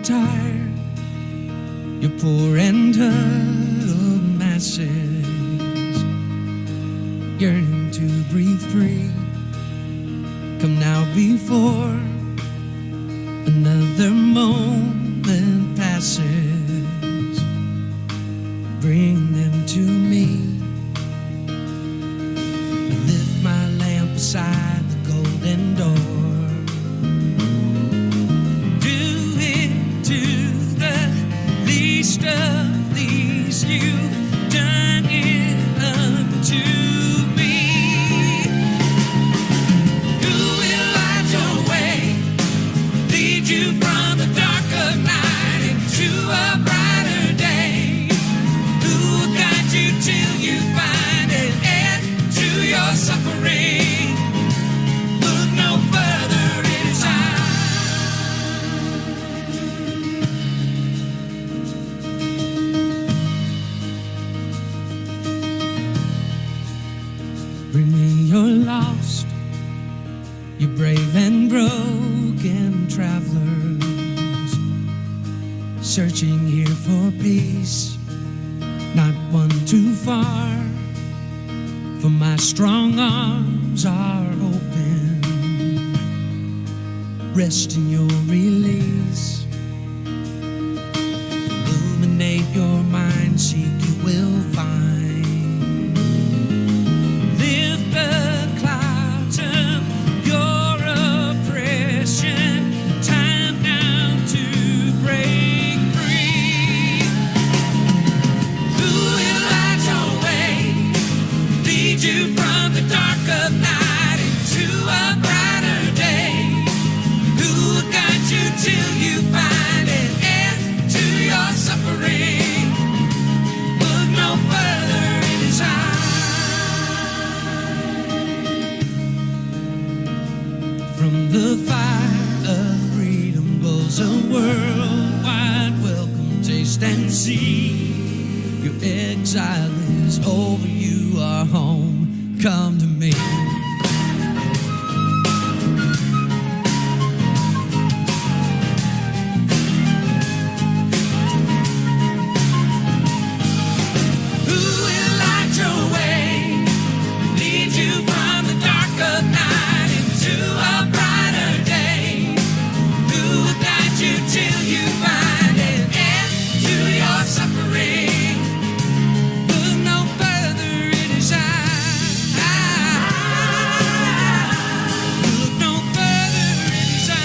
tired, your poor and huddled masses, yearning to breathe free. Come now before another moment passes. Bring them to me. I lift my lamp beside the golden door. Do it to the least of these, you've done it unto me. Who will light your way, lead you from the dark of night into a brighter day? Who will guide you till you find an end to your suffering? Look no further, it is I. Bring me your lost, you brave and broken travelers, searching here for peace, not one too far, for my strong arms are open. Rest in your release. Illuminate your mind, seek you will find. Lift the clouds of your oppression. Time now to break free. Who will light your way, lead you from the dark of night into a brighter day? Who will guide you till you find an end to your suffering? Look no further, it is I. From the fire of freedom blows a worldwide welcome. Taste and see. Your exile is over, you are home. Come to me. Who will light your way, lead you from the dark of night into a brighter day? Who will guide you till you find an end to your suffering? Look no further, it is I. Look no further, it is I.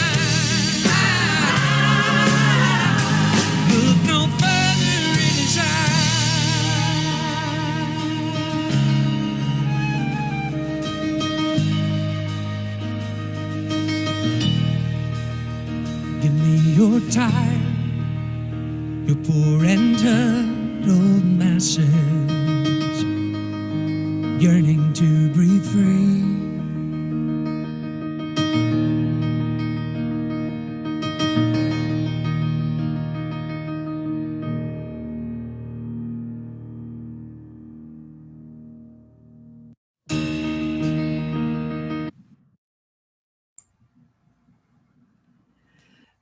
Look no further, it is I. Give me your tired, your poor and huddled masses, yearning to breathe free.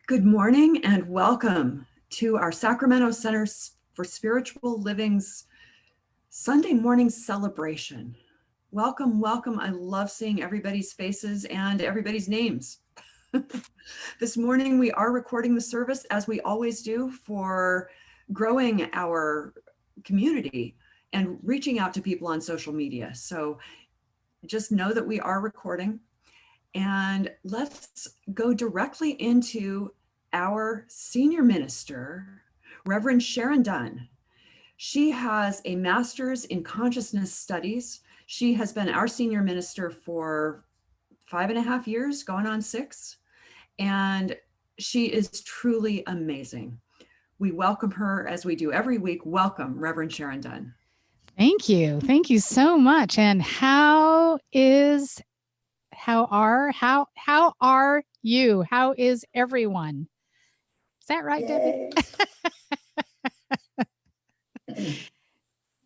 Good morning and welcome to our Sacramento Center for Spiritual Living's Sunday morning celebration. Welcome, welcome. I love seeing everybody's faces and everybody's names. This morning we are recording the service as we always do for growing our community and reaching out to people on social media. So just know that we are recording. And let's go directly into our senior minister, Reverend Sharon Dunn. She has a master's in consciousness studies. She has been our senior minister for 5.5 years, going on 6. And she is truly amazing. We welcome her as we do every week. Welcome, Reverend Sharon Dunn. Thank you. Thank you so much. And how are you? How is everyone? Is that right, Debbie?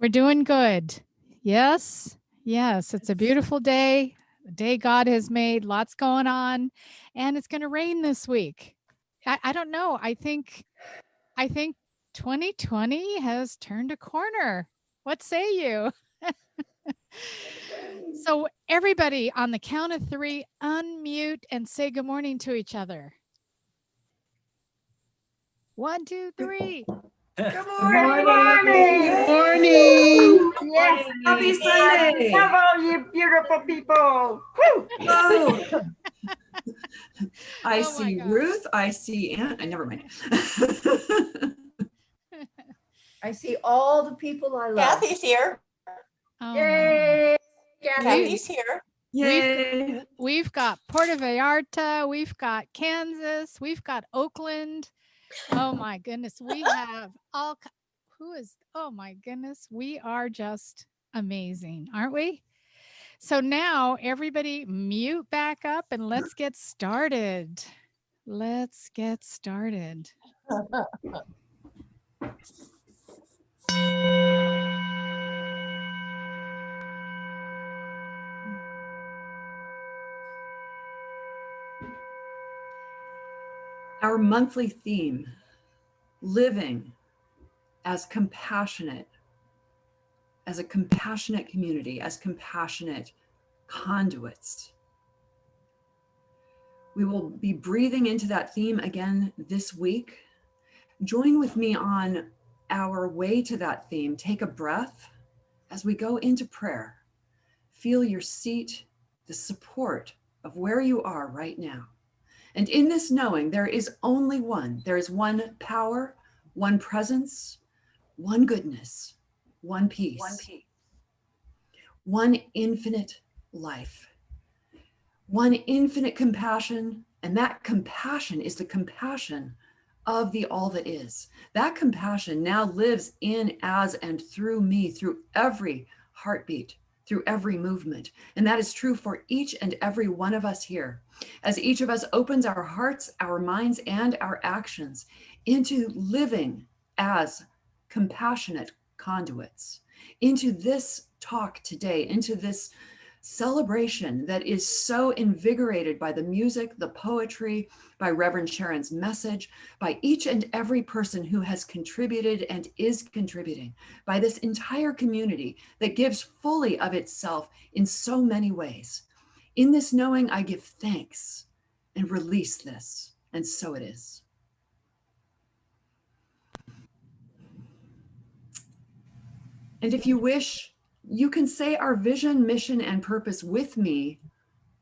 We're doing good. Yes. Yes. It's a beautiful day. A day God has made. Lots going on. And it's going to rain this week. I don't know. I think 2020 has turned a corner. What say you? So everybody on the count of 3, unmute and say good morning to each other. 1, 2, 3. Good Morning. morning. Yes. Happy Sunday. Love all you beautiful people. Woo. Oh, I Oh my see gosh. Ruth. I see Ann. Never mind. I see all the people I love. Kathy's here. Oh, Yay. Kathy. Kathy's here. Yay. we've got Puerto Vallarta, we've got Kansas, we've got Oakland. Oh my goodness, we have oh my goodness, we are just amazing, aren't we? So now everybody mute back up and let's get started. Let's get started. Our monthly theme, living as a compassionate community, as compassionate conduits. We will be breathing into that theme again this week. Join with me on our way to that theme. Take a breath as we go into prayer. Feel your seat, the support of where you are right now. And in this knowing, there is only one. There is one power, one presence, one goodness, one peace, one infinite life, one infinite compassion. And that compassion is the compassion of the all that is. That compassion now lives in, as, and through me, through every heartbeat, through every movement. And that is true for each and every one of us here. As each of us opens our hearts, our minds, and our actions into living as compassionate conduits, into this talk today, into this celebration that is so invigorated by the music, the poetry, by Reverend Sharon's message, by each and every person who has contributed and is contributing, by this entire community that gives fully of itself in so many ways. In this knowing, I give thanks and release this, and so it is. And if you wish, you can say our vision, mission, and purpose with me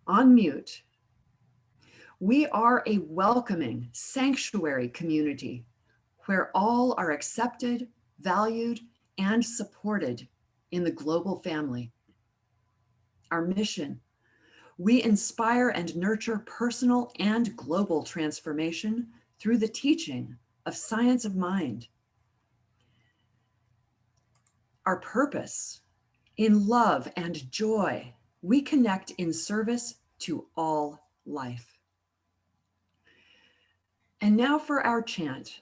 on mute. We are a welcoming sanctuary community where all are accepted, valued, and supported in the global family. Our mission: we inspire and nurture personal and global transformation through the teaching of science of mind. Our purpose: in love and joy, we connect in service to all life. And now for our chant.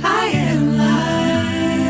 I am light.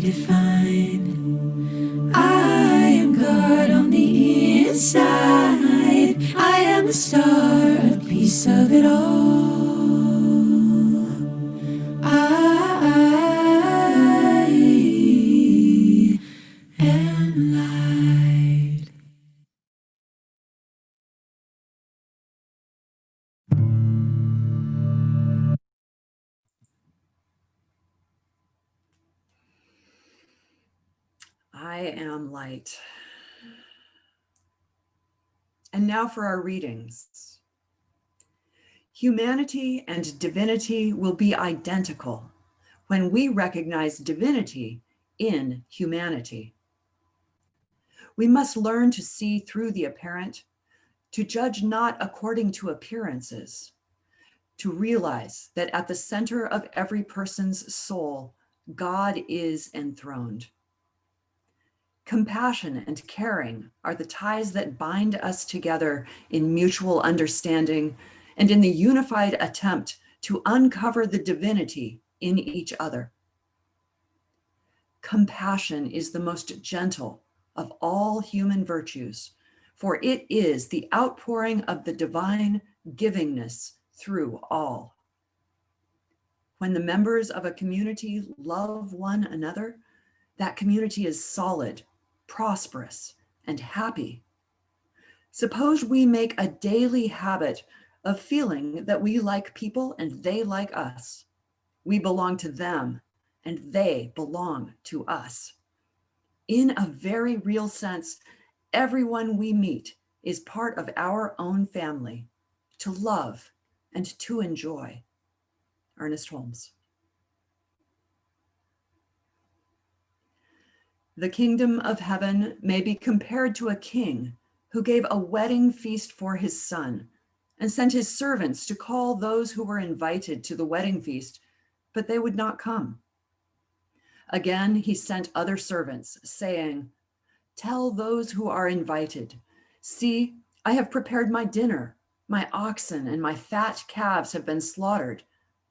defined. I am God on the inside. I am the star, a piece of it all. I am light. I am light. And now for our readings. Humanity and divinity will be identical when we recognize divinity in humanity. We must learn to see through the apparent, to judge not according to appearances, to realize that at the center of every person's soul, God is enthroned. Compassion and caring are the ties that bind us together in mutual understanding and in the unified attempt to uncover the divinity in each other. Compassion is the most gentle of all human virtues, for it is the outpouring of the divine givingness through all. When the members of a community love one another, that community is solid, prosperous, and happy. Suppose we make a daily habit of feeling that we like people and they like us. We belong to them and they belong to us. In a very real sense, everyone we meet is part of our own family, to love and to enjoy. Ernest Holmes. The kingdom of heaven may be compared to a king who gave a wedding feast for his son and sent his servants to call those who were invited to the wedding feast, but they would not come. Again, he sent other servants, saying, "Tell those who are invited, see, I have prepared my dinner. My oxen and my fat calves have been slaughtered,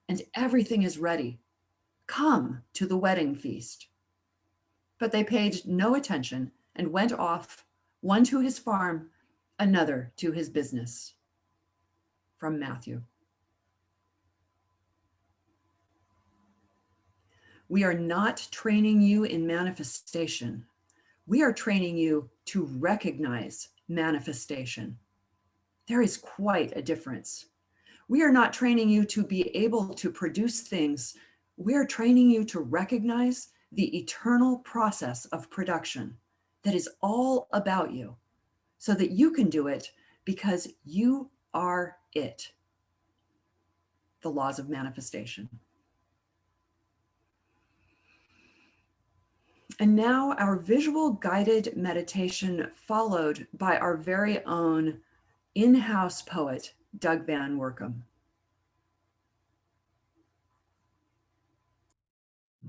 and everything is ready. Come to the wedding feast." But they paid no attention and went off, one to his farm, another to his business. From Matthew. We are not training you in manifestation. We are training you to recognize manifestation. There is quite a difference. We are not training you to be able to produce things. We are training you to recognize the eternal process of production that is all about you, so that you can do it because you are it. The laws of manifestation. And now our visual guided meditation, followed by our very own in-house poet, Doug Van Workum.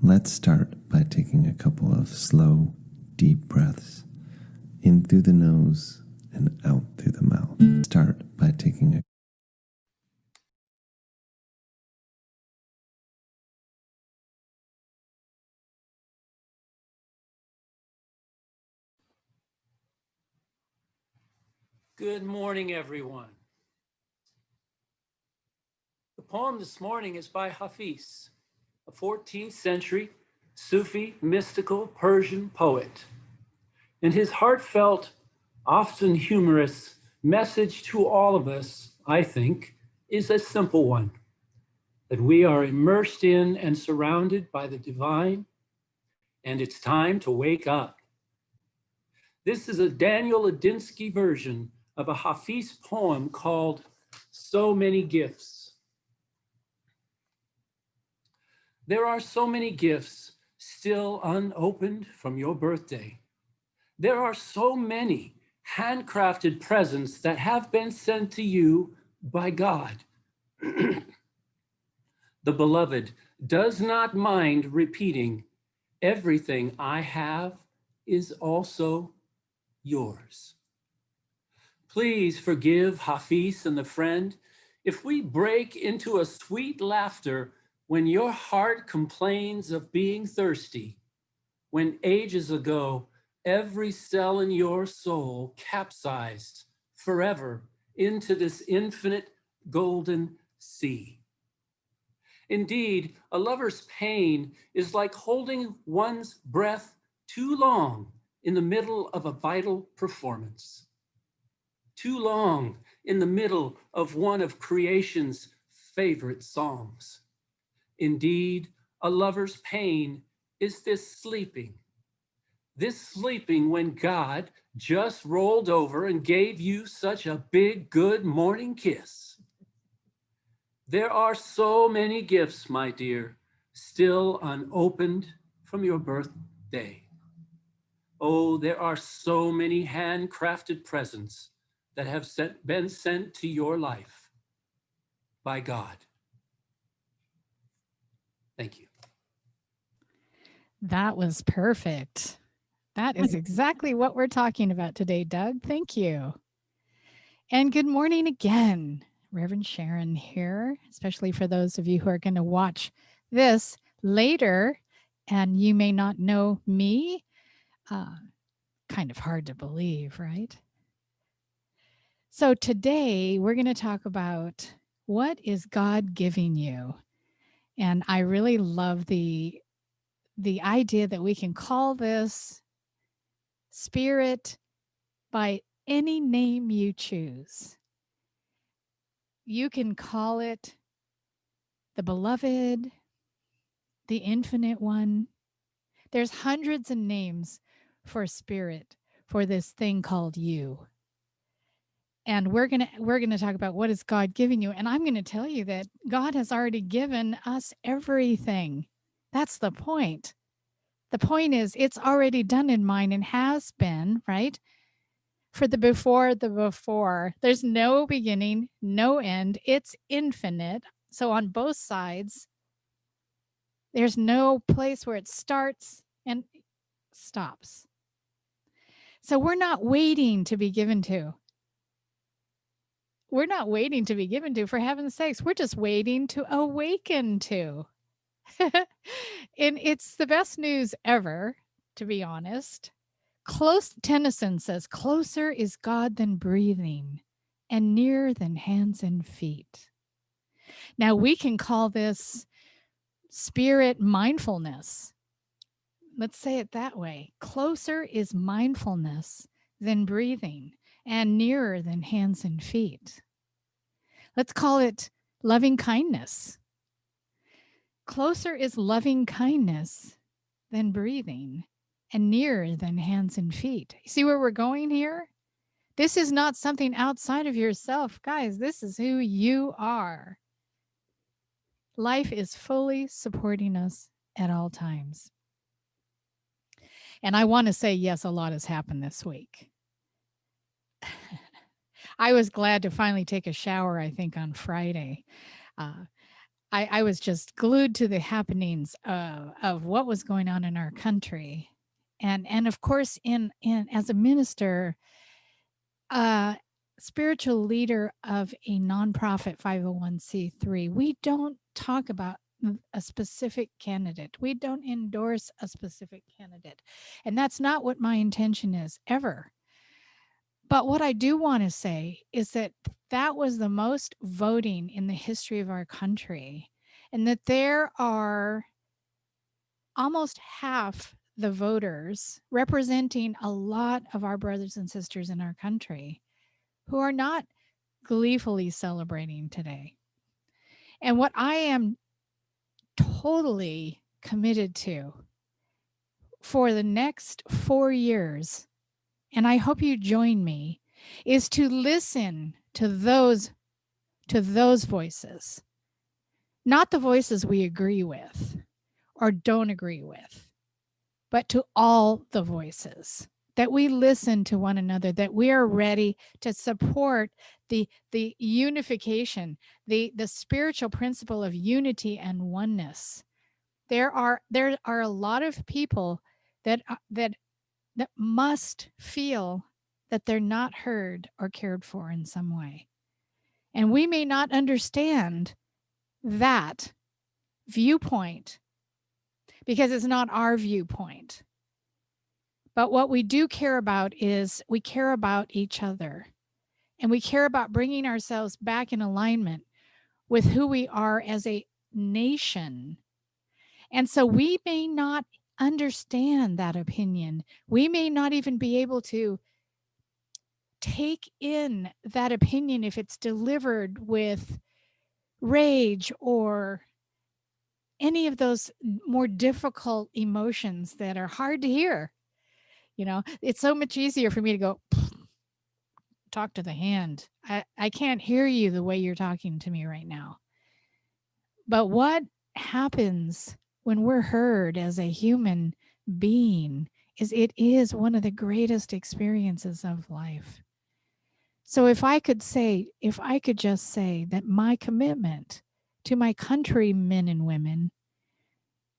Let's start by taking a couple of slow, deep breaths in through the nose and out through the mouth. Start by taking a Good morning, everyone. The poem this morning is by Hafiz, a 14th century Sufi mystical Persian poet. And his heartfelt, often humorous message to all of us, I think, is a simple one, that we are immersed in and surrounded by the divine, and it's time to wake up. This is a Daniel Ladinsky version of a Hafiz poem called So Many Gifts. There are so many gifts still unopened from your birthday. There are so many handcrafted presents that have been sent to you by God. The beloved does not mind repeating, everything I have is also yours. Please forgive Hafiz and the friend if we break into a sweet laughter When your heart complains of being thirsty, when ages ago every cell in your soul capsized forever into this infinite golden sea. Indeed, a lover's pain is like holding one's breath too long in the middle of a vital performance. Too long in the middle of one of creation's favorite songs. Indeed, a lover's pain is this sleeping when God just rolled over and gave you such a big, good morning kiss. There are so many gifts, my dear, still unopened from your birthday. Oh, there are so many handcrafted presents that have been sent to your life by God. Thank you. That was perfect. That is exactly what we're talking about today, Doug. Thank you. And good morning again. Reverend Sharon here, especially for those of you who are going to watch this later and you may not know me. Kind of hard to believe, right? So today we're going to talk about what is God giving you? And I really love the idea that we can call this spirit by any name you choose. You can call it the beloved, the infinite one. There's hundreds of names for spirit, for this thing called you. And we're going to talk about what is God giving you. And I'm going to tell you that God has already given us everything. That's the point. The point is it's already done in mine and has been, right? For the before, there's no beginning, no end. It's infinite. So on both sides, there's no place where it starts and stops. So we're not waiting to be given to. We're not waiting to be given to, for heaven's sakes. We're just waiting to awaken to. And it's the best news ever, to be honest. Tennyson says, closer is God than breathing and nearer than hands and feet. Now we can call this spirit mindfulness. Let's say it that way. Closer is mindfulness than breathing and nearer than hands and feet. Let's call it loving kindness. Closer is loving kindness than breathing and nearer than hands and feet. See where we're going here? This is not something outside of yourself. Guys, this is who you are. Life is fully supporting us at all times. And I want to say, yes, a lot has happened this week. I was glad to finally take a shower, I think, on Friday. I was just glued to the happenings of what was going on in our country. And of course, in as a minister, spiritual leader of a nonprofit 501c3, we don't talk about a specific candidate. We don't endorse a specific candidate. And that's not what my intention is ever. But what I do want to say is that that was the most voting in the history of our country, and that there are almost half the voters representing a lot of our brothers and sisters in our country who are not gleefully celebrating today. And what I am totally committed to for the next 4 years, and I hope you join me, is to listen to those voices, not the voices we agree with or don't agree with, but to all the voices, that we listen to one another, that we are ready to support the unification, the spiritual principle of unity and oneness. There are a lot of people that must feel that they're not heard or cared for in some way. And we may not understand that, viewpoint because it's not our viewpoint. But what we do care about is we care about each other, and we care about bringing ourselves back in alignment with who we are as a nation. And so we may not understand that opinion. We may not even be able to take in that opinion if it's delivered with rage or any of those more difficult emotions that are hard to hear. You know, it's so much easier for me to go, talk to the hand. I can't hear you the way you're talking to me right now. But what happens when we're heard as a human being is it is one of the greatest experiences of life. So if I could just say that my commitment to my countrymen and women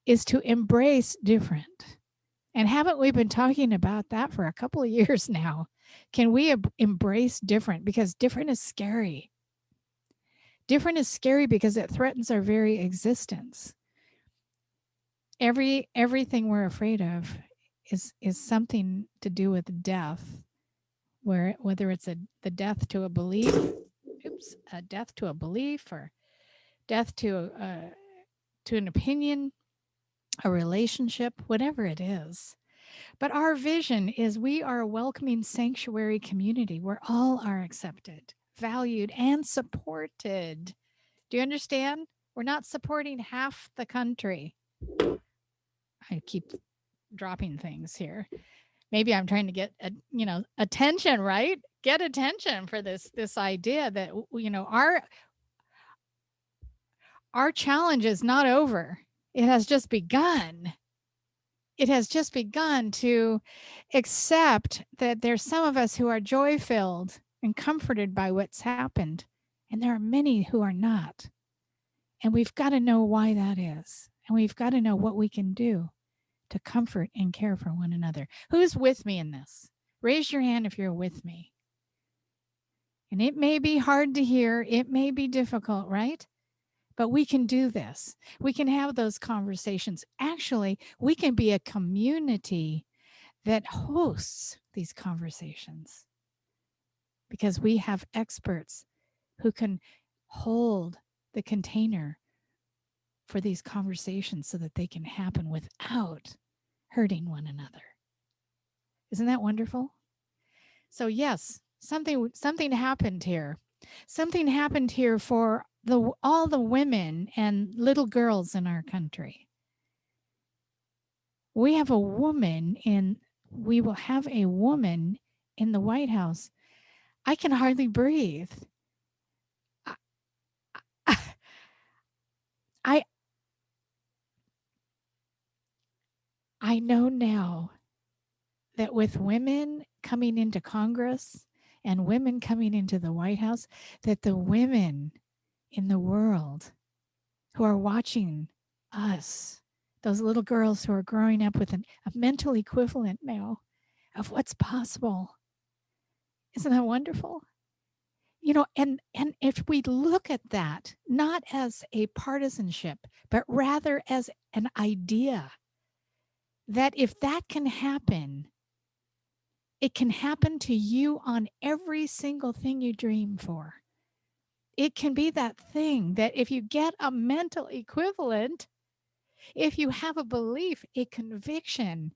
is to embrace different. And haven't we been talking about that for a couple of years now? Can we embrace different? Because different is scary. Different is scary because it threatens our very existence. Everything we're afraid of is something to do with death, whether it's the death to a belief, a death to a belief, or death to an opinion, a relationship, whatever it is. But our vision is we are a welcoming sanctuary community where all are accepted, valued, and supported. Do you understand? We're not supporting half the country. I keep dropping things here. Maybe I'm trying to get attention, right? Get attention for this idea that our challenge is not over. It has just begun. It has just begun to accept that there's some of us who are joy-filled and comforted by what's happened, and there are many who are not. And we've got to know why that is. And we've got to know what we can do to comfort and care for one another. Who's with me in this? Raise your hand if you're with me. And it may be hard to hear. It may be difficult, right? But we can do this. We can have those conversations. Actually, we can be a community that hosts these conversations because we have experts who can hold the container for these conversations so that they can happen without hurting one another. Isn't that wonderful? So yes, something happened here. Something happened here for all the women and little girls in our country. We will have a woman in the White House. I can hardly breathe. I know now that with women coming into Congress and women coming into the White House, that the women in the world who are watching us, those little girls who are growing up with a mental equivalent now of what's possible. Isn't that wonderful? And if we look at that, not as a partisanship, but rather as an idea that if that can happen, it can happen to you on every single thing you dream for. It can be that thing that if you get a mental equivalent, if you have a belief, a conviction,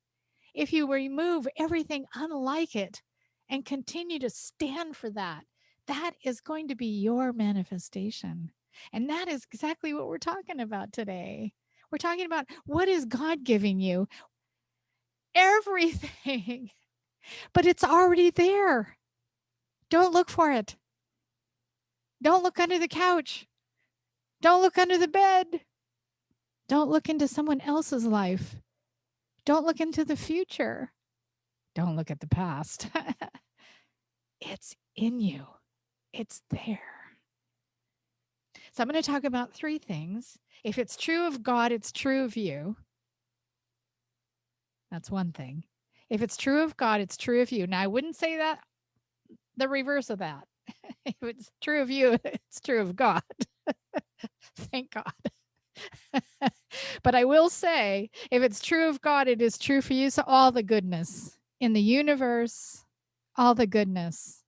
if you remove everything unlike it and continue to stand for that, that is going to be your manifestation. And that is exactly what we're talking about today. We're talking about what is God giving you? Everything. But it's already there. Don't look for it. Don't look under the couch. Don't look under the bed. Don't look into someone else's life. Don't look into the future. Don't look at the past. It's in you. It's there. So I'm going to talk about 3 things. If it's true of God, it's true of you. That's one thing. If it's true of God, it's true of you. Now, I wouldn't say that the reverse of that. If it's true of you, it's true of God. Thank God. But I will say, if it's true of God, it is true for you. So all the goodness in the universe, all the goodness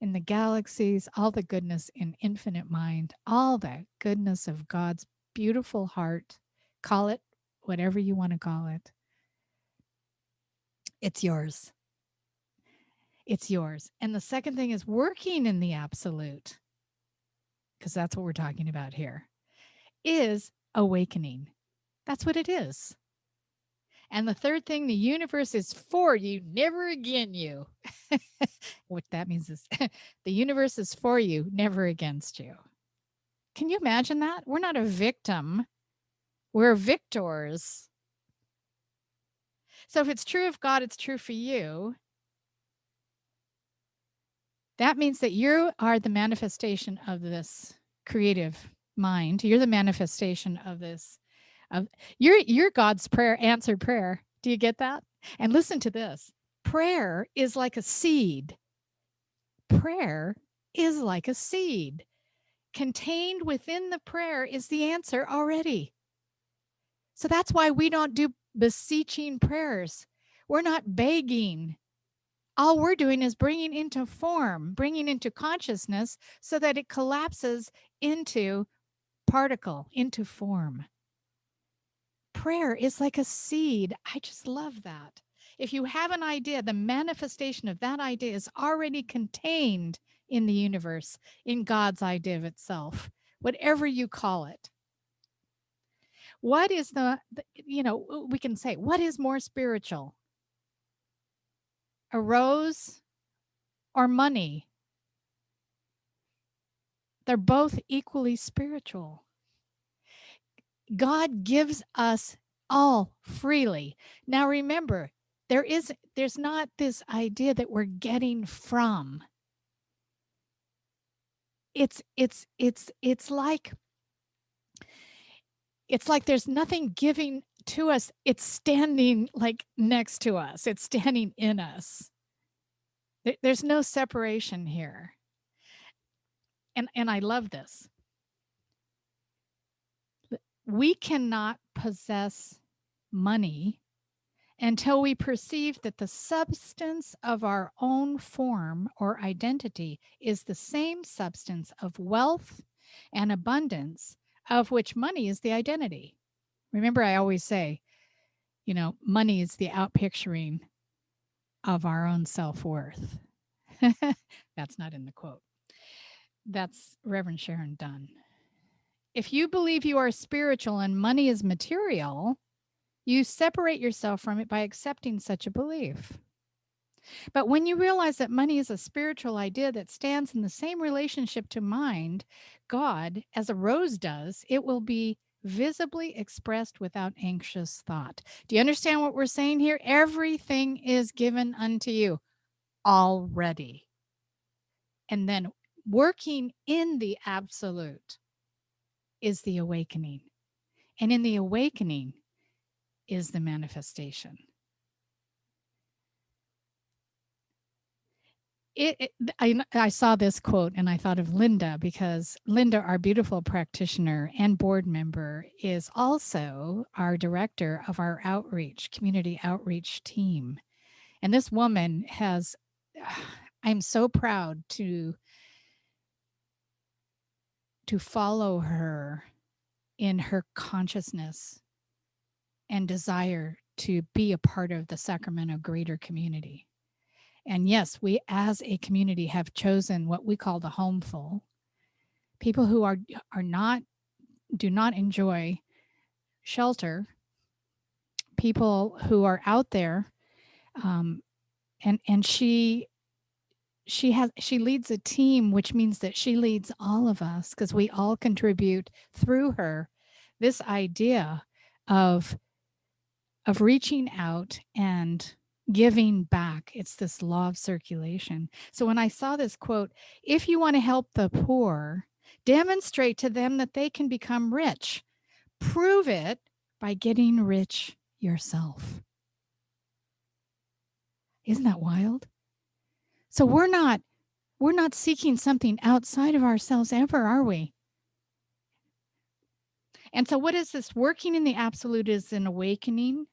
in the galaxies, all the goodness in infinite mind, all the goodness of God's beautiful heart, call it whatever you want to call it. It's yours. It's yours. And the second thing is working in the absolute, because that's what we're talking about here, is awakening. That's what it is. And the third thing, the universe is for you, never again you. What that means is the universe is for you, never against you. Can you imagine that? We're not a victim, we're victors. So if it's true of God, it's true for you. That means that you are the manifestation of this creative mind. You're the manifestation of this. You're God's prayer, answered prayer. Do you get that? And listen to this. Prayer is like a seed. Prayer is like a seed. Contained within the prayer is the answer already. So that's why we don't do beseeching prayers. We're not begging. All we're doing is bringing into form, bringing into consciousness so that it collapses into particle, into form. Prayer is like a seed. I just love that. If you have an idea, the manifestation of that idea is already contained in the universe, in God's idea of itself, whatever you call it. What is we can say, what is more spiritual? A rose or money? They're both equally spiritual. God gives us all freely. Now remember, there's not this idea that we're getting from. It's like there's nothing giving to us. It's standing like next to us. It's standing in us. There's no separation here. And I love this. We cannot possess money until we perceive that the substance of our own form or identity is the same substance of wealth and abundance of which money is the identity. Remember, I always say, money is the outpicturing of our own self-worth. That's not in the quote. That's Reverend Sharon Dunn. If you believe you are spiritual and money is material, you separate yourself from it by accepting such a belief. But when you realize that money is a spiritual idea that stands in the same relationship to mind, God, as a rose does, it will be visibly expressed without anxious thought. Do you understand what we're saying here? Everything is given unto you already. And then working in the absolute is the awakening. And in the awakening is the manifestation. I saw this quote and I thought of Linda, because Linda, our beautiful practitioner and board member, is also our director of our community outreach team. And this woman I'm so proud to follow her in her consciousness and desire to be a part of the Sacramento greater community. And yes, we as a community have chosen what we call the homeful, people who do not enjoy shelter, people who are out there, and she leads a team, which means that she leads all of us, because we all contribute through her this idea of reaching out and giving back. It's this law of circulation. So when I saw this quote, if you want to help the poor, demonstrate to them that they can become rich. Prove it by getting rich yourself. Isn't that wild? So we're not seeking something outside of ourselves ever, are we? And so what is this? Working in the absolute is an awakening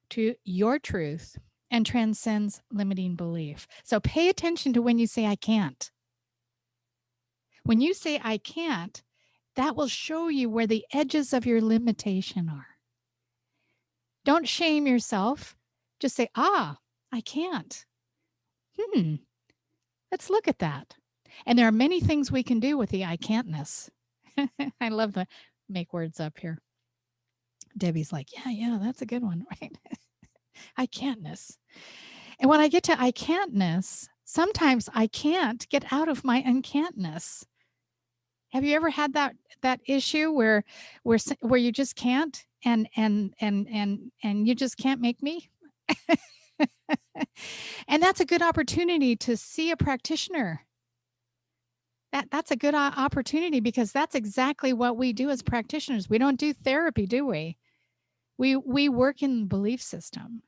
to your truth and transcends limiting belief. So pay attention to when you say I can't. When you say I can't, that will show you where the edges of your limitation are. Don't shame yourself. Just say, I can't. Let's look at that. And there are many things we can do with the I can'tness. I love the make words up here. Debbie's like, yeah, that's a good one, right? I can'tness. And when I get to I can'tness, sometimes I can't get out of my uncantness. Have you ever had that issue where you just can't and you just can't make me? And that's a good opportunity to see a practitioner. That's a good opportunity, because that's exactly what we do as practitioners. We don't do therapy, do we? We work in the belief system.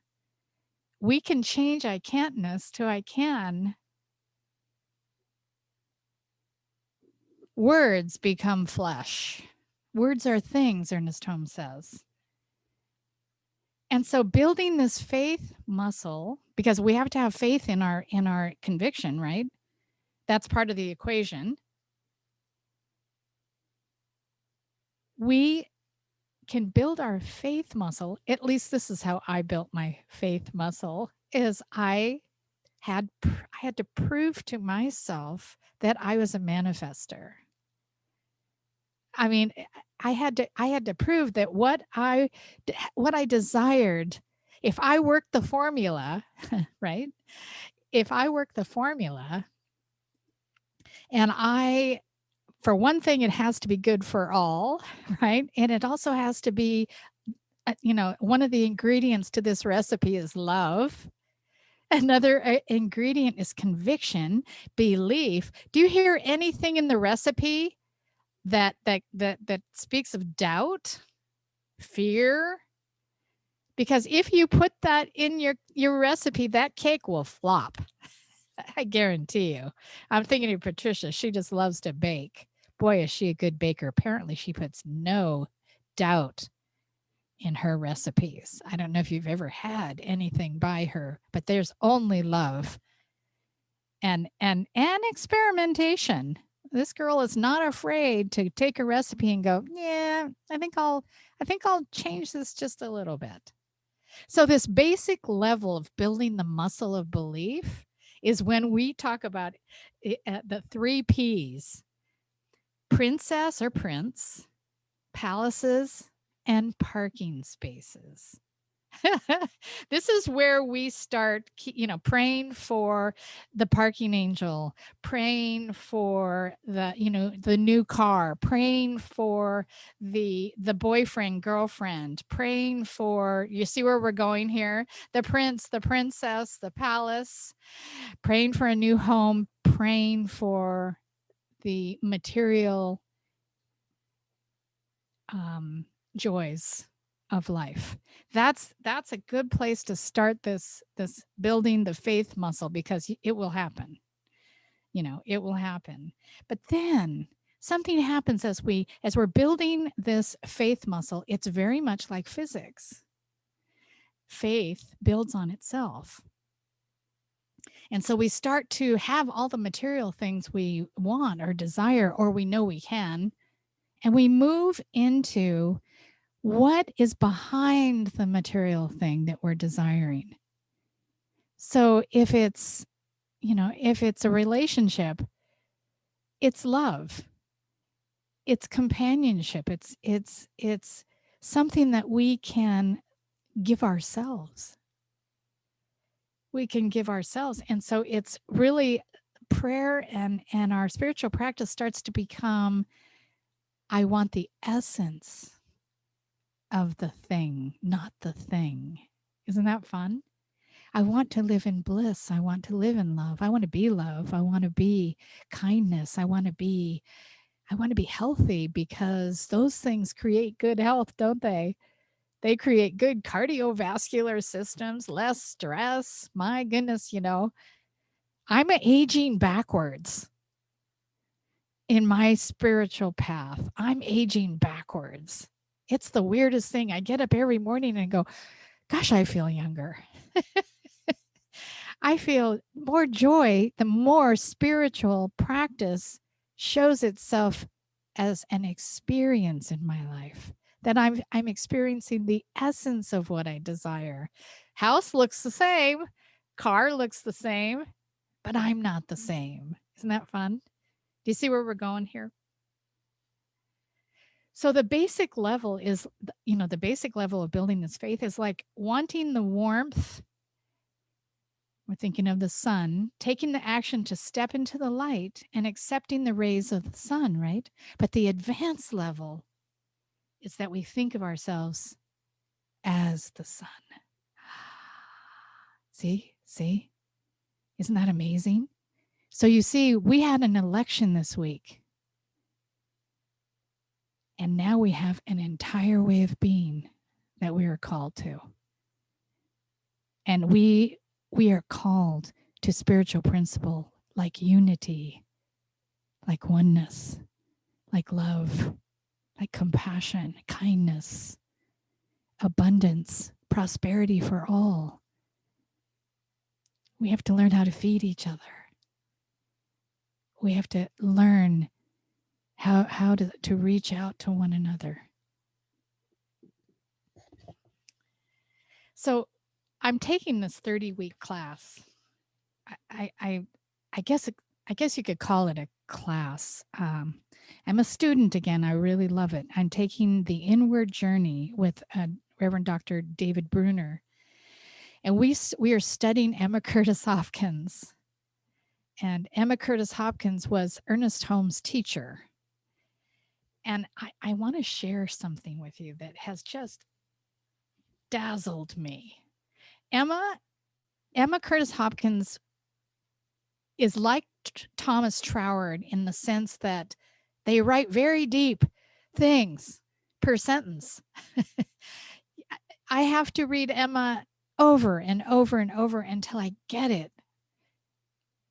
We can change I can'tness to I can. Words become flesh. Words are things, Ernest Holmes says. And so building this faith muscle, because we have to have faith in our conviction, right? That's part of the equation. We can build our faith muscle. At least this is how I built my faith muscle, is I had to prove to myself that I was a manifester. I mean, I had to prove that what I desired, if I worked the formula, right? If I work the formula, and for one thing, it has to be good for all, right? And it also has to be, one of the ingredients to this recipe is love. Another ingredient is conviction, belief. Do you hear anything in the recipe that speaks of doubt, fear? Because if you put that in your recipe, that cake will flop. I guarantee you. I'm thinking of Patricia. She just loves to bake. Boy, is she a good baker. Apparently, she puts no doubt in her recipes. I don't know if you've ever had anything by her, but there's only love and experimentation. This girl is not afraid to take a recipe and go, yeah, I think I'll change this just a little bit. So this basic level of building the muscle of belief is when we talk about the 3 P's: princess or prince, palaces, and parking spaces. This is where we start, praying for the parking angel, praying for the new car, praying for the boyfriend, girlfriend, praying for, you see where we're going here? The prince, the princess, the palace, praying for a new home, praying for the material joys of life. That's a good place to start this building the faith muscle, because it will happen. It will happen. But then something happens as we're building this faith muscle. It's very much like physics. Faith builds on itself. And so we start to have all the material things we want or desire, or we know we can, and we move into what is behind the material thing that we're desiring. So if it's a relationship, it's love, it's companionship, it's something that we can give ourselves. We can give ourselves. And so it's really prayer, and our spiritual practice starts to become, I want the essence of the thing, not the thing. Isn't that fun? I want to live in bliss. I want to live in love. I want to be love. I want to be kindness. I want to be healthy, because those things create good health, don't they? They create good cardiovascular systems, less stress. My goodness, I'm aging backwards in my spiritual path. I'm aging backwards. It's the weirdest thing. I get up every morning and go, gosh, I feel younger. I feel more joy the more spiritual practice shows itself as an experience in my life, that I'm experiencing the essence of what I desire. House looks the same, car looks the same, but I'm not the same. Isn't that fun? Do you see where we're going here? So the basic level is, the basic level of building this faith is like wanting the warmth. We're thinking of the sun, taking the action to step into the light and accepting the rays of the sun, right? But the advanced level is that we think of ourselves as the sun. See? Isn't that amazing? So you see, we had an election this week. And now we have an entire way of being that we are called to. And we are called to spiritual principle like unity, like oneness, like love, like compassion, kindness, abundance, prosperity for all. We have to learn how to feed each other. We have to learn how to reach out to one another. So I'm taking this 30-week class. I guess you could call it a class. I'm a student again. I really love it. I'm taking the inward journey with Reverend Dr. David Bruner, and we are studying Emma Curtis Hopkins. And Emma Curtis Hopkins was Ernest Holmes' teacher. And I want to share something with you that has just dazzled me. Emma Curtis Hopkins is like Thomas Troward in the sense that they write very deep things per sentence. I have to read Emma over and over and over until I get it.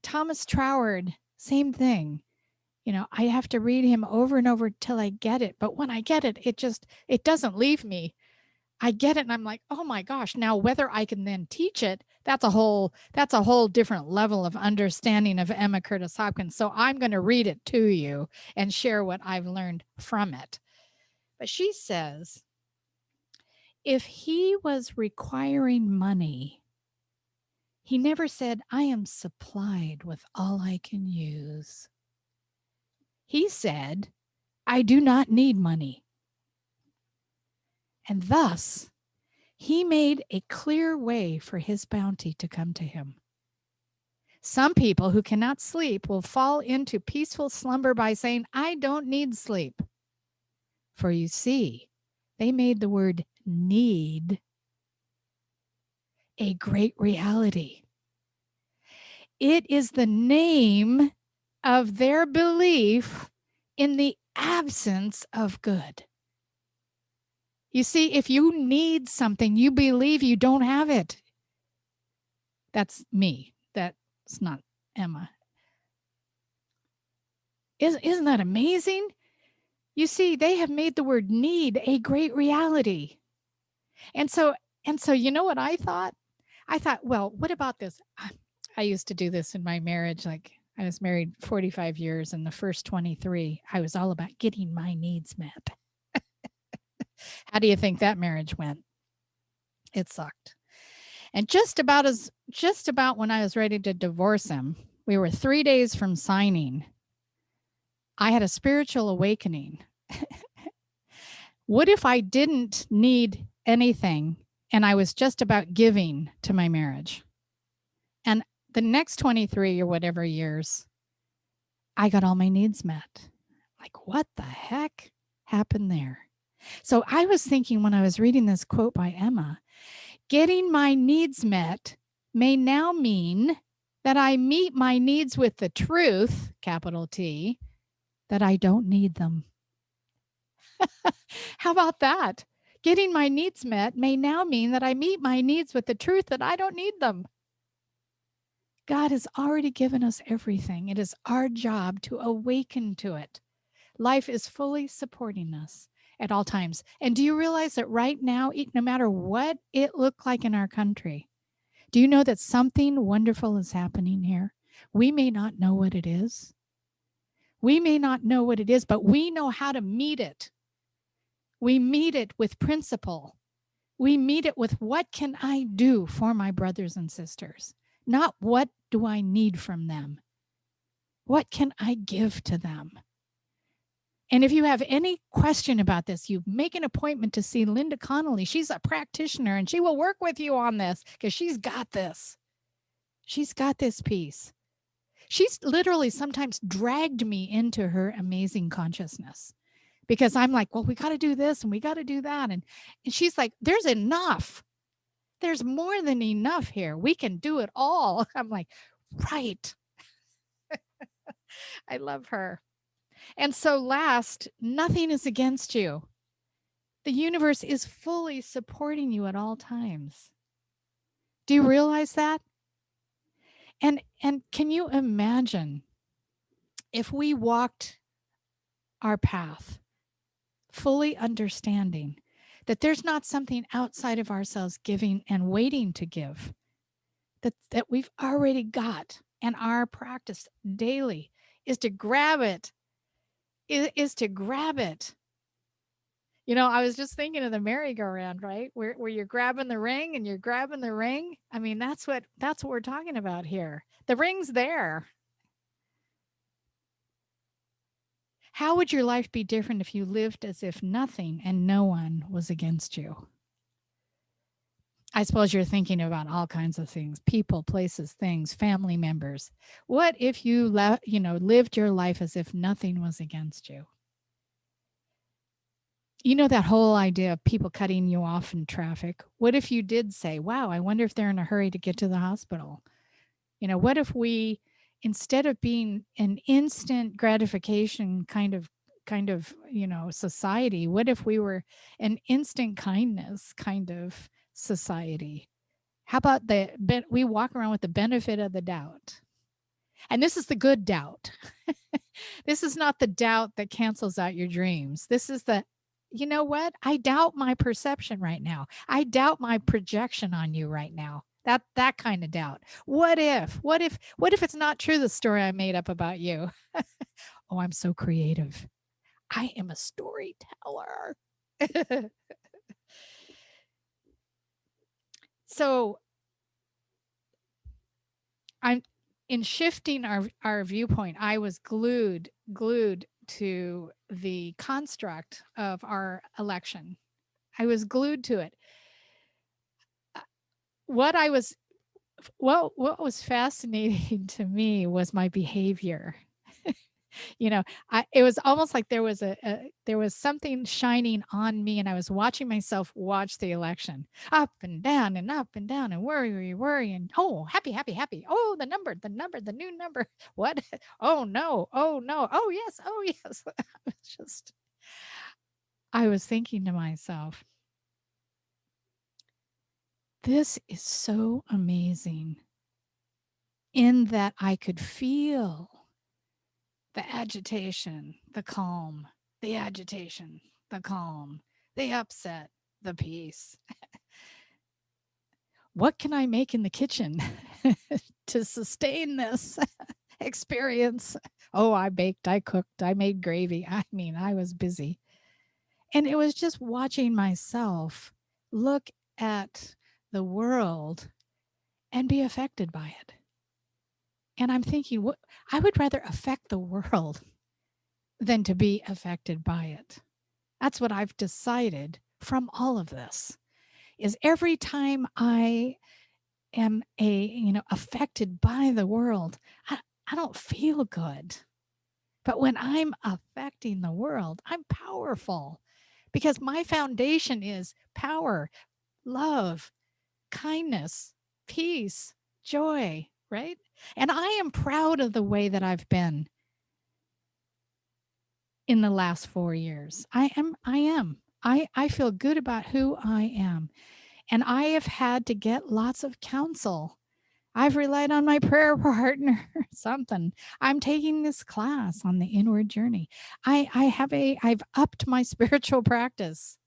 Thomas Troward, same thing. I have to read him over and over till I get it. But when I get it, it doesn't leave me. I get it and I'm like, oh my gosh. Now, whether I can then teach it, that's a whole different level of understanding of Emma Curtis Hopkins. So I'm going to read it to you and share what I've learned from it. But she says, if he was requiring money, he never said, I am supplied with all I can use. He said, I do not need money. And thus, he made a clear way for his bounty to come to him. Some people who cannot sleep will fall into peaceful slumber by saying, I don't need sleep. For you see, they made the word need a great reality. It is the name of their belief in the absence of good. You see, if you need something, you believe you don't have it. That's me. That's not Emma. Isn't that amazing? You see, they have made the word need a great reality. And so you know what I thought? I thought, well, what about this? I used to do this in my marriage. Like, I was married 45 years, and the first 23, I was all about getting my needs met. How do you think that marriage went? It sucked. And just about when I was ready to divorce him, we were 3 days from signing. I had a spiritual awakening. What if I didn't need anything and I was just about giving to my marriage? And the next 23 or whatever years, I got all my needs met. Like, what the heck happened there? So I was thinking when I was reading this quote by Emma, getting my needs met may now mean that I meet my needs with the truth, capital T, that I don't need them. How about that? Getting my needs met may now mean that I meet my needs with the truth that I don't need them. God has already given us everything. It is our job to awaken to it. Life is fully supporting us, at all times. And do you realize that right now, no matter what it looked like in our country, do you know that something wonderful is happening here? We may not know what it is. We may not know what it is, but we know how to meet it. We meet it with principle. We meet it with what can I do for my brothers and sisters? Not what do I need from them? What can I give to them? And if you have any question about this, you make an appointment to see Linda Connolly. She's a practitioner and she will work with you on this because she's got this. She's got this piece. She's literally sometimes dragged me into her amazing consciousness because I'm like, well, we got to do this and we got to do that. And she's like, there's enough. There's more than enough here. We can do it all. I'm like, right. I love her. And so last, nothing is against you. The universe is fully supporting you at all times. Do you realize that? And can you imagine if we walked our path fully understanding that there's not something outside of ourselves giving and waiting to give, that we've already got, and our practice daily is to grab it, is to grab it. You know, I was just thinking of the merry-go-round, right? Where you're grabbing the ring and you're grabbing the ring. I mean, that's what we're talking about here. The ring's there. How would your life be different if you lived as if nothing and no one was against you? I suppose you're thinking about all kinds of things, people, places, things, family members. What if you lived your life as if nothing was against you? You know, that whole idea of people cutting you off in traffic. What if you did say, wow, I wonder if they're in a hurry to get to the hospital? You know, what if we, instead of being an instant gratification kind of, society, what if we were an instant kindness kind of society? How about we walk around with the benefit of the doubt? And this is the good doubt. This is not the doubt that cancels out your dreams. This is the, you know what? I doubt my perception right now. I doubt my projection on you right now. That kind of doubt. What if it's not true, the story I made up about you? Oh, I'm so creative. I am a storyteller. So I'm in shifting our viewpoint, I was glued to the construct of our election. I was glued to it. What was fascinating to me was my behavior. You know, it was almost like there was there was something shining on me, and I was watching myself watch the election, up and down and worry, and oh, happy. Oh, the new number. What? Oh no. Oh yes. I was thinking to myself, this is so amazing in that I could feel the agitation, the calm, the agitation, the calm, the upset, the peace. What can I make in the kitchen to sustain this experience? Oh, I baked, I cooked, I made gravy. I mean, I was busy. And it was just watching myself look at the world and be affected by it. And I'm thinking, I would rather affect the world than to be affected by it. That's what I've decided from all of this, is every time I am affected by the world, I don't feel good. But when I'm affecting the world, I'm powerful because my foundation is power, love, kindness, peace, joy, right? And I am proud of the way that I've been in the last 4 years. I am. I feel good about who I am. And I have had to get lots of counsel. I've relied on my prayer partner, something. I'm taking this class on the inward journey. I've upped my spiritual practice.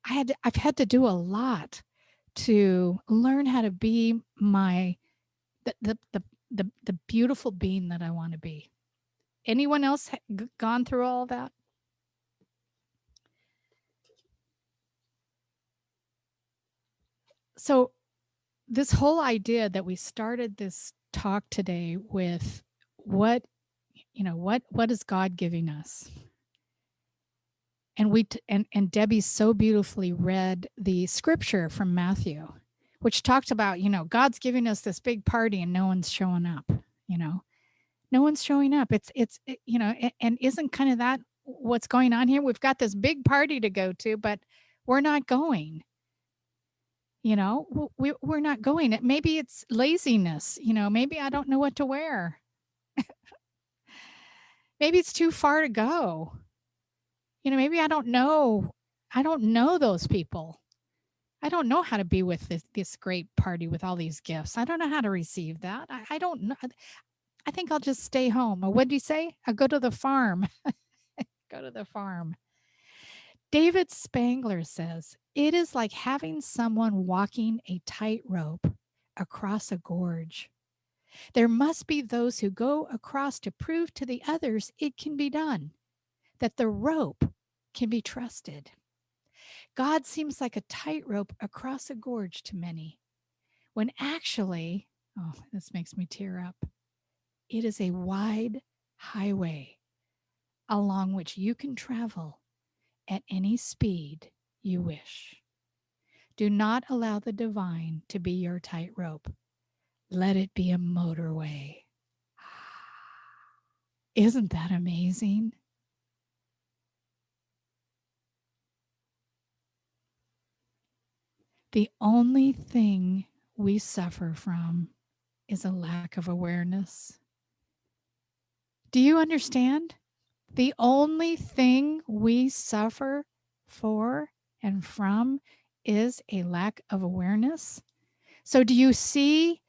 I've had to do a lot to learn how to be the beautiful being that I want to be. Anyone else gone through all that? So this whole idea that we started this talk today with what is God giving us? And and Debbie so beautifully read the scripture from Matthew, which talked about, God's giving us this big party and no one's showing up, no one's showing up. And isn't kind of that what's going on here? We've got this big party to go to, but we're not going. We're not going. Maybe it's laziness. Maybe I don't know what to wear. Maybe it's too far to go. Maybe I don't know. I don't know those people. I don't know how to be with this great party with all these gifts. I don't know how to receive that. I don't know. I think I'll just stay home. Or what do you say? I'll go to the farm. Go to the farm. David Spangler says, it is like having someone walking a tightrope across a gorge. There must be those who go across to prove to the others it can be done, that the rope can be trusted. God seems like a tightrope across a gorge to many, when actually, oh, this makes me tear up, it is a wide highway along which you can travel at any speed you wish. Do not allow the divine to be your tightrope. Let it be a motorway. Isn't that amazing? The only thing we suffer from is a lack of awareness. Do you understand? The only thing we suffer for and from is a lack of awareness. So do you see?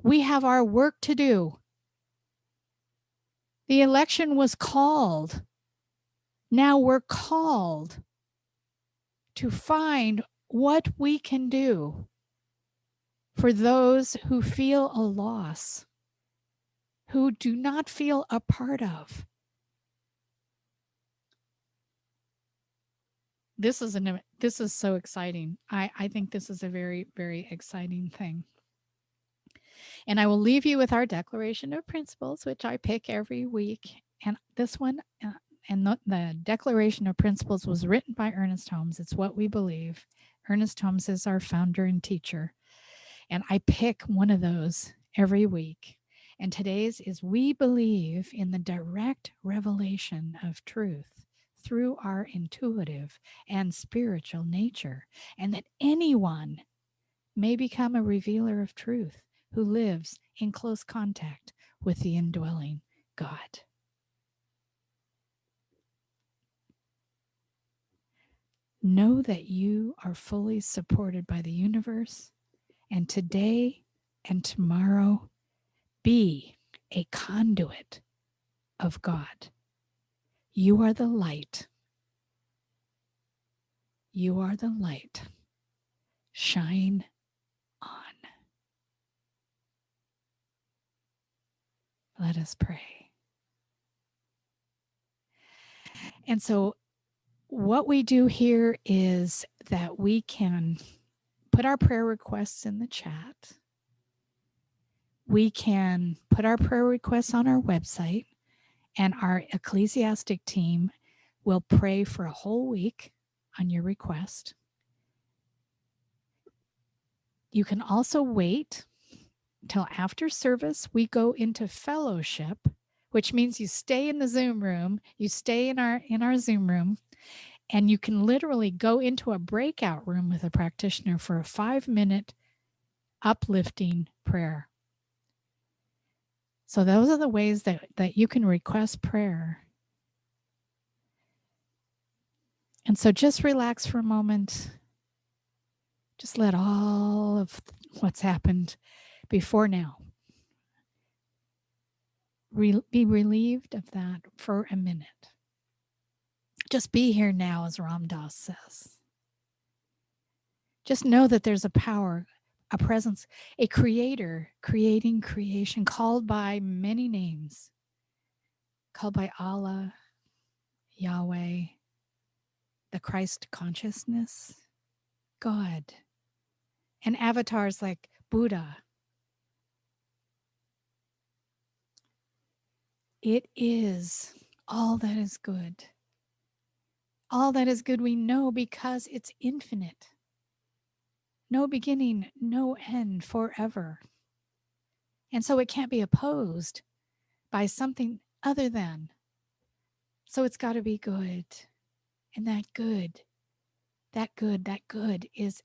We have our work to do. The election was called. Now we're called to find what we can do for those who feel a loss, who do not feel a part of. This is so exciting. I think this is a very, very exciting thing. And I will leave you with our Declaration of Principles, which I pick every week. And this one, the Declaration of Principles was written by Ernest Holmes. It's what we believe. Ernest Holmes is our founder and teacher. And I pick one of those every week. And today's is, we believe in the direct revelation of truth through our intuitive and spiritual nature, and that anyone may become a revealer of truth who lives in close contact with the indwelling God. Know that you are fully supported by the universe, and today and tomorrow, be a conduit of God. You are the light. You are the light. Shine on. Let us pray. And so what we do here is that we can put our prayer requests in the chat. We can put our prayer requests on our website, and our ecclesiastic team will pray for a whole week on your request. You can also wait till after service. We go into fellowship, which means you stay in the Zoom room, you stay in our Zoom room, and you can literally go into a breakout room with a practitioner for a 5-minute uplifting prayer. So those are the ways that you can request prayer. And so just relax for a moment. Just let all of what's happened before now. Be relieved of that for a minute. Just be here now, as Ram Dass says. Just know that there's a power, a presence, a creator creating creation, called by many names, called by Allah, Yahweh, the Christ consciousness, God, and avatars like Buddha. It is all that is good. All that is good we know because it's infinite. No beginning, no end, forever. And so it can't be opposed by something other than. So it's got to be good. And that good is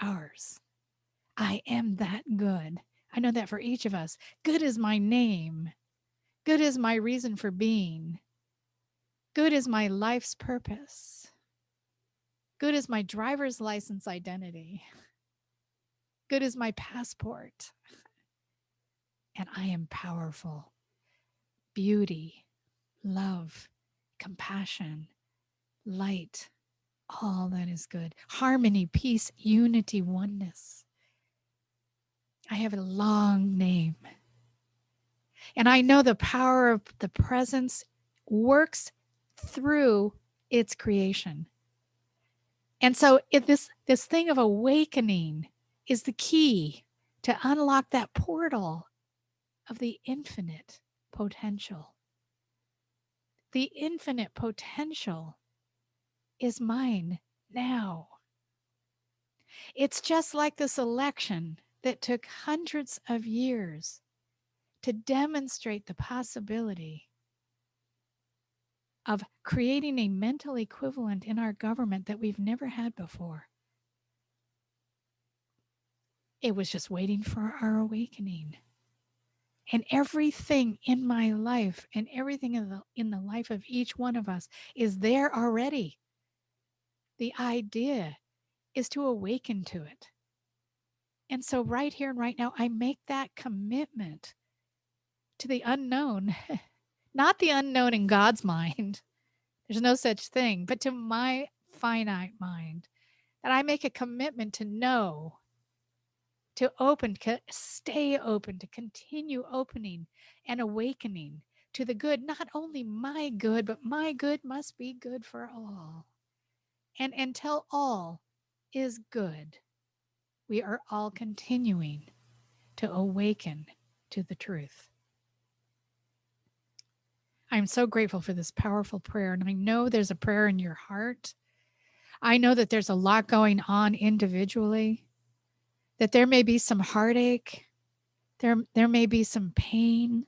ours. I am that good. I know that for each of us. Good is my name. Good is my reason for being. Good is my life's purpose. Good is my driver's license identity. Good is my passport. And I am powerful. Beauty, love, compassion, light, all that is good. Harmony, peace, unity, oneness. I have a long name. And I know the power of the presence works through its creation. And so this thing of awakening is the key to unlock that portal of the infinite potential. The infinite potential is mine now. It's just like this election that took hundreds of years to demonstrate the possibility of creating a mental equivalent in our government that we've never had before. It was just waiting for our awakening. And everything in my life and everything in the life of each one of us is there already. The idea is to awaken to it. And so right here and right now, I make that commitment to the unknown, not the unknown in God's mind. There's no such thing, but to my finite mind, that I make a commitment to know, to open, to stay open, to continue opening and awakening to the good. Not only my good, but my good must be good for all. And until all is good, we are all continuing to awaken to the truth. I'm so grateful for this powerful prayer. And I know there's a prayer in your heart. I know that there's a lot going on individually, that there may be some heartache, there may be some pain.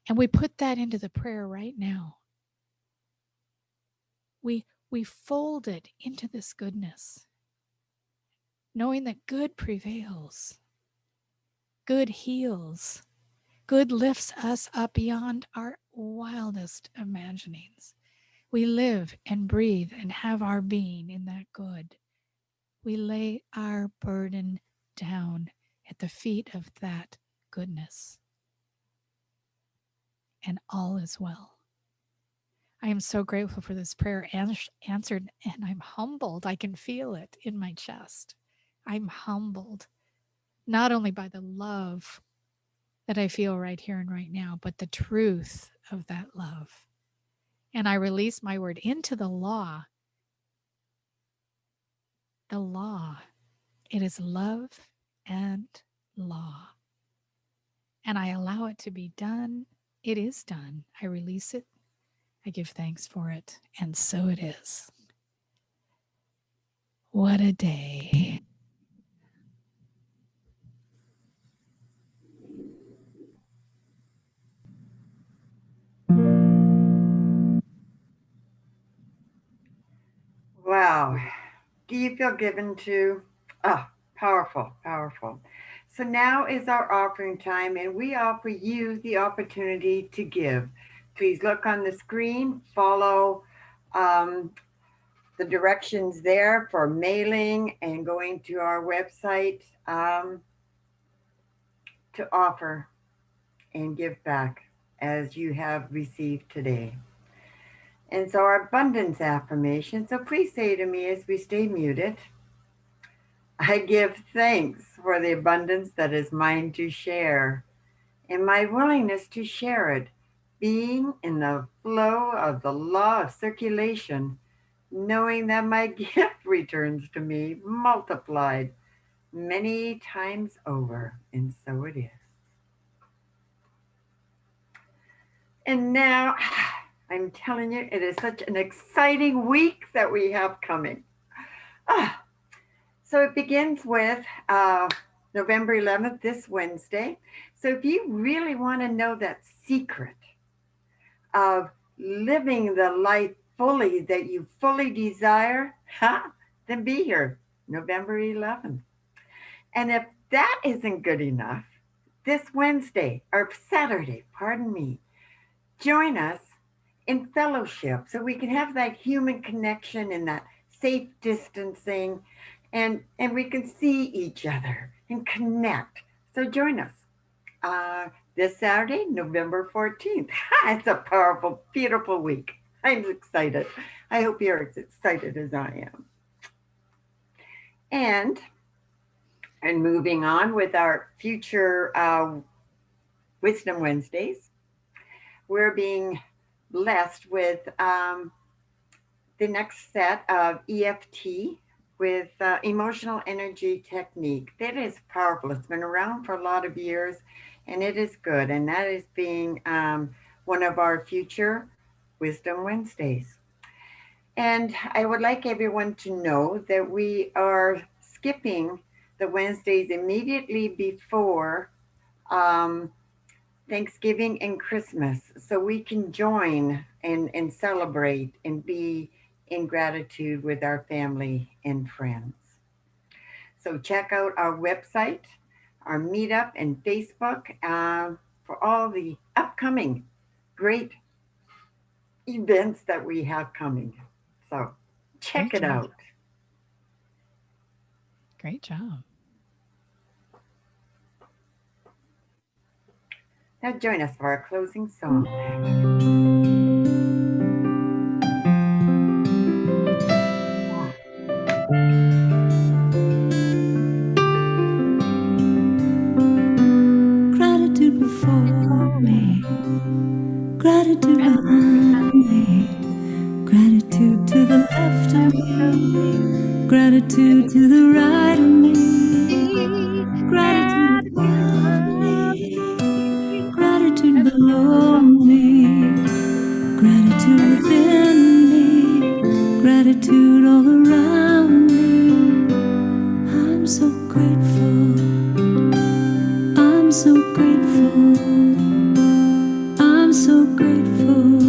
And we put that into the prayer right now. We fold it into this goodness, knowing that good prevails, good heals, good lifts us up beyond our wildest imaginings. We live and breathe and have our being in that good. We lay our burden down at the feet of that goodness. And all is well. I am so grateful for this prayer answered, and I'm humbled. I can feel it in my chest. I'm humbled, not only by the love that I feel right here and right now, but the truth of that love. And I release my word into the law. The law. It is love and law. And I allow it to be done. It is done. I release it. I give thanks for it. And so it is. What a day. Wow. Do you feel given to? Oh, powerful, powerful. So now is our offering time, and we offer you the opportunity to give. Please look on the screen, follow the directions there for mailing and going to our website. to offer and give back as you have received today. And so our abundance affirmation. So please say to me as we stay muted, I give thanks for the abundance that is mine to share and my willingness to share it, being in the flow of the law of circulation, knowing that my gift returns to me multiplied many times over. And so it is. And now, I'm telling you, it is such an exciting week that we have coming. So it begins with November 11th, this Wednesday. So if you really want to know that secret of living the life fully that you fully desire, then be here November 11th. And if that isn't good enough, this Wednesday, or Saturday, pardon me, join us in fellowship so we can have that human connection and that safe distancing, and we can see each other and connect. So join us this Saturday, November 14th. It's a powerful, beautiful week. I'm excited. I hope you're as excited as I am. And moving on with our future Wisdom Wednesdays, we're being blessed with the next set of EFT with emotional energy technique. That is powerful. It's been around for a lot of years, and it is good. And that is being one of our future Wisdom Wednesdays. And I would like everyone to know that we are skipping the Wednesdays immediately before Thanksgiving and Christmas, so we can join and celebrate and be in gratitude with our family and friends. So check out our website, our meetup, and Facebook for all the upcoming great events that we have coming. So check Great it job. out. Great job. Now join us for our closing song. Gratitude before me, gratitude behind me, gratitude to the left of me, gratitude to the right of me, gratitude above me, gratitude below me, gratitude within me, gratitude all around me. I'm so grateful. I'm so grateful. I'm so grateful.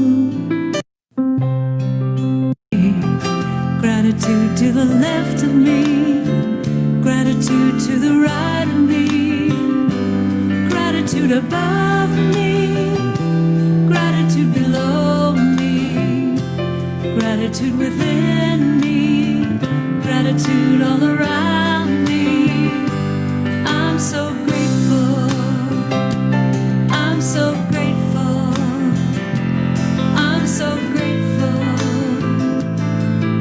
Gratitude to the left of me, gratitude to the right of me, gratitude above me, gratitude below me, gratitude within me, gratitude all around me. I'm so grateful. I'm so grateful. I'm so grateful.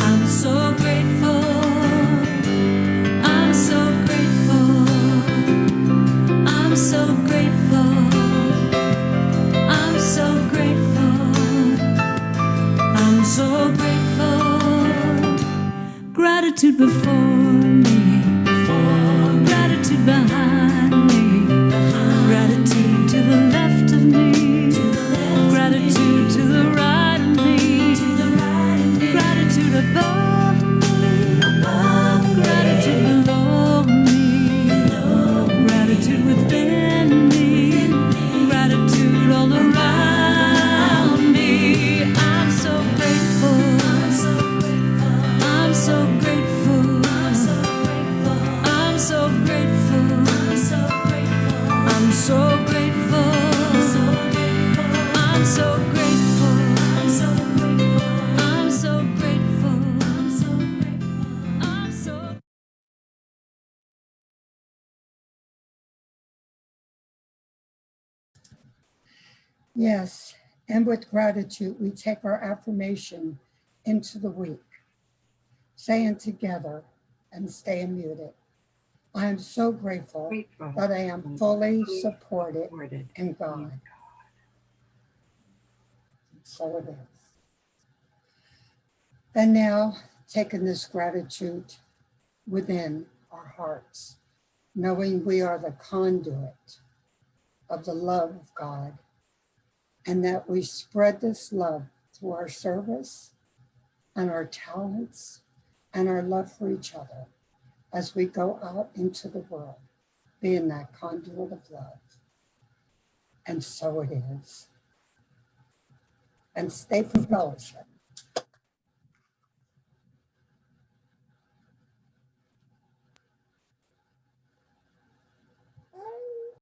I'm so grateful. I'm so grateful. I'm so grateful. I'm so grateful. I'm so grateful. Gratitude before me, gratitude behind me, gratitude to the left of me, gratitude to the right of me, gratitude above me, gratitude below me, gratitude within me, gratitude all around me. I'm so grateful. I'm so grateful. Yes, and with gratitude, we take our affirmation into the week, saying together and staying muted. I am so grateful that I am fully supported in God. So it is. And now, taking this gratitude within our hearts, knowing we are the conduit of the love of God, and that we spread this love through our service and our talents and our love for each other as we go out into the world, being that conduit of love. And so it is. And stay for fellowship.